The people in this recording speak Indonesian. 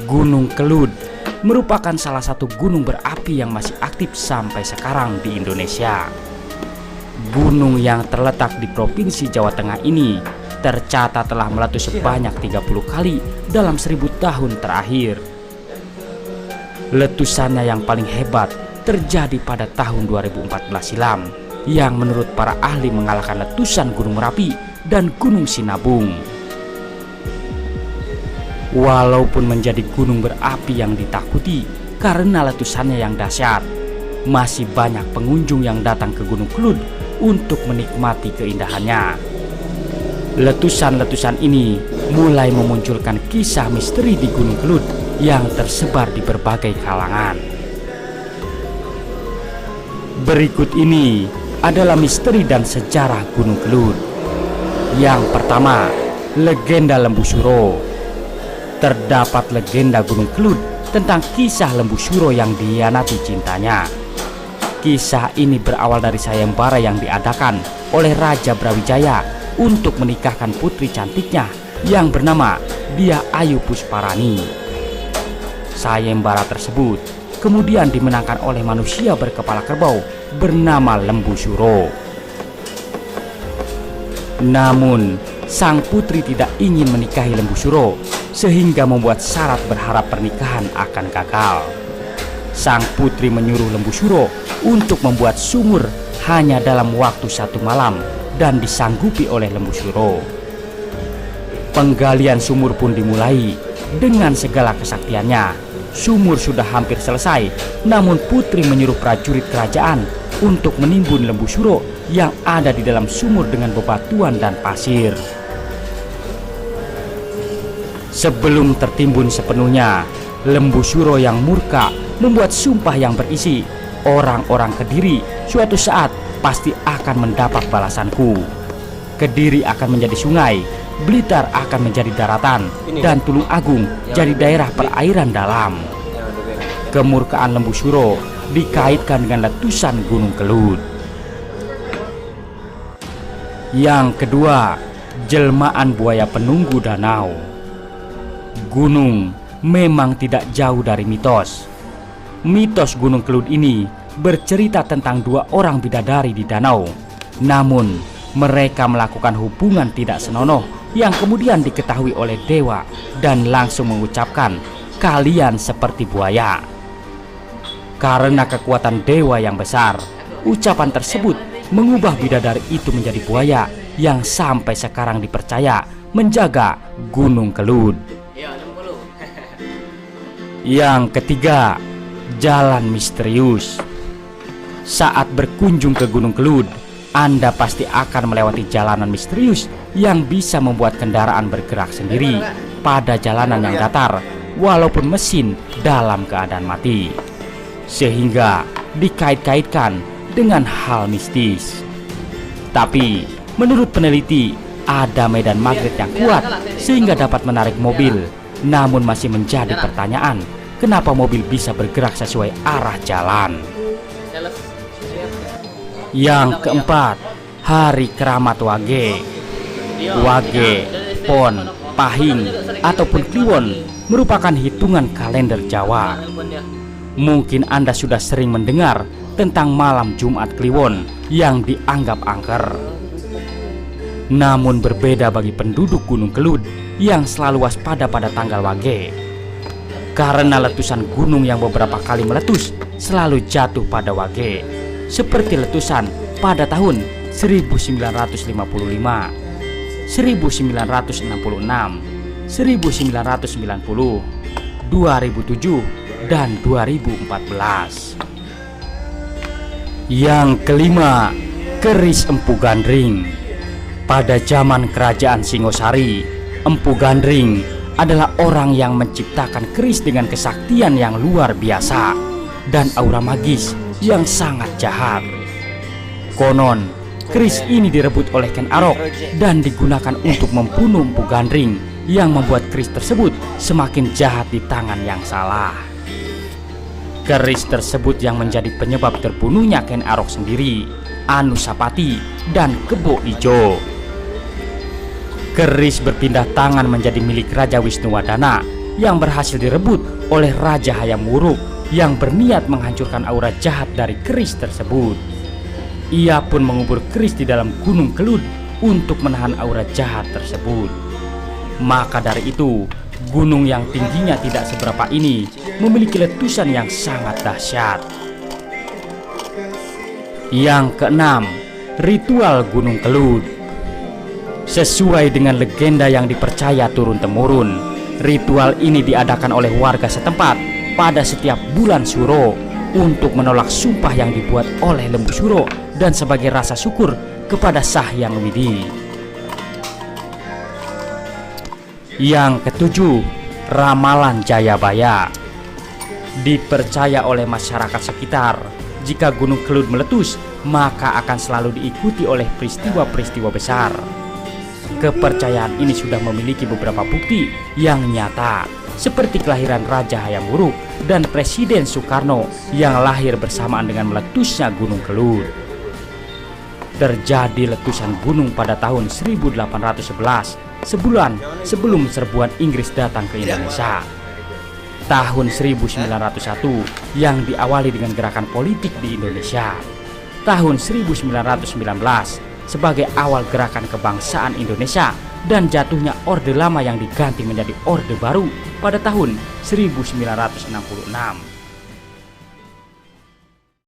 Gunung Kelud merupakan salah satu gunung berapi yang masih aktif sampai sekarang di Indonesia. Gunung yang terletak di Provinsi Jawa Tengah ini tercatat telah meletus sebanyak 30 kali dalam 1000 tahun terakhir. Letusannya yang paling hebat terjadi pada tahun 2014 silam, yang menurut para ahli mengalahkan letusan Gunung Merapi dan Gunung Sinabung. Walaupun menjadi gunung berapi yang ditakuti karena letusannya yang dahsyat, masih banyak pengunjung yang datang ke Gunung Kelud untuk menikmati keindahannya. Letusan-letusan ini mulai memunculkan kisah misteri di Gunung Kelud yang tersebar di berbagai kalangan. Berikut ini adalah misteri dan sejarah Gunung Kelud. Yang pertama, legenda Lembu Suro. Terdapat legenda Gunung Kelud tentang kisah Lembu Suro yang dikhianati cintanya. Kisah ini berawal dari sayembara yang diadakan oleh Raja Brawijaya untuk menikahkan putri cantiknya yang bernama Dia Ayu Pusparani. Sayembara tersebut kemudian dimenangkan oleh manusia berkepala kerbau bernama Lembu Suro. Namun, sang putri tidak ingin menikahi Lembu Suro sehingga membuat syarat berharap pernikahan akan gagal. Sang putri menyuruh Lembu Suro untuk membuat sumur hanya dalam waktu 1 malam dan disanggupi oleh Lembu Suro. Penggalian sumur pun dimulai. Dengan segala kesaktiannya, sumur sudah hampir selesai, namun putri menyuruh prajurit kerajaan untuk menimbun Lembu Suro yang ada di dalam sumur dengan bebatuan dan pasir. Sebelum tertimbun sepenuhnya, Lembu Suro yang murka membuat sumpah yang berisi, "Orang-orang Kediri suatu saat pasti akan mendapat balasanku. Kediri akan menjadi sungai, Blitar akan menjadi daratan, dan Tulung Agung jadi daerah perairan dalam." Kemurkaan Lembu Suro dikaitkan dengan letusan Gunung Kelud. Yang kedua, jelmaan buaya penunggu danau. Gunung memang tidak jauh dari mitos. Mitos Gunung Kelud ini bercerita tentang 2 orang bidadari di danau. Namun, mereka melakukan hubungan tidak senonoh yang kemudian diketahui oleh dewa dan langsung mengucapkan, "Kalian seperti buaya." Karena kekuatan dewa yang besar, ucapan tersebut mengubah bidadari itu menjadi buaya yang sampai sekarang dipercaya menjaga Gunung Kelud. Yang ketiga, jalan misterius. Saat berkunjung ke Gunung Kelud, Anda pasti akan melewati jalanan misterius yang bisa membuat kendaraan bergerak sendiri pada jalanan yang datar walaupun mesin dalam keadaan mati, sehingga dikait-kaitkan dengan hal mistis. Tapi menurut peneliti, ada medan magnet yang kuat sehingga dapat menarik mobil. Namun masih menjadi pertanyaan, kenapa mobil bisa bergerak sesuai arah jalan. Yang keempat, hari keramat Wage. Wage, Pon, Pahing, ataupun Kliwon merupakan hitungan kalender Jawa. Mungkin Anda sudah sering mendengar tentang malam Jumat Kliwon yang dianggap angker. Namun berbeda bagi penduduk Gunung Kelud yang selalu waspada pada tanggal Wage. Karena letusan gunung yang beberapa kali meletus selalu jatuh pada Wage, seperti letusan pada tahun 1955, 1966, 1990, 2007, dan 2014. Yang kelima, keris Empu Gandring. Pada zaman kerajaan Singosari, Empu Gandring adalah orang yang menciptakan keris dengan kesaktian yang luar biasa dan aura magis yang sangat jahat. Konon, keris ini direbut oleh Ken Arok dan digunakan untuk membunuh Empu Gandring, yang membuat keris tersebut semakin jahat di tangan yang salah. Keris tersebut yang menjadi penyebab terbunuhnya Ken Arok sendiri, Anusapati, dan Kebo Ijo. Keris berpindah tangan menjadi milik Raja Wisnuwardana yang berhasil direbut oleh Raja Hayam Wuruk yang berniat menghancurkan aura jahat dari keris tersebut. Ia pun mengubur keris di dalam Gunung Kelud untuk menahan aura jahat tersebut. Maka dari itu, gunung yang tingginya tidak seberapa ini memiliki letusan yang sangat dahsyat. Yang keenam, ritual Gunung Kelud. Sesuai dengan legenda yang dipercaya turun-temurun, ritual ini diadakan oleh warga setempat pada setiap bulan Suro untuk menolak sumpah yang dibuat oleh Lembu Suro dan sebagai rasa syukur kepada Sah Yang Widi. Yang ketujuh, ramalan Jayabaya. Dipercaya oleh masyarakat sekitar, jika Gunung Kelud meletus, maka akan selalu diikuti oleh peristiwa-peristiwa besar. Kepercayaan ini sudah memiliki beberapa bukti yang nyata, seperti kelahiran Raja Hayam Wuruk dan Presiden Soekarno yang lahir bersamaan dengan meletusnya Gunung Kelud. Terjadi letusan gunung pada tahun 1811, sebulan sebelum serbuan Inggris datang ke Indonesia. Tahun 1901 yang diawali dengan gerakan politik di Indonesia. Tahun 1919 sebagai awal gerakan kebangsaan Indonesia dan jatuhnya Orde Lama yang diganti menjadi Orde Baru pada tahun 1966.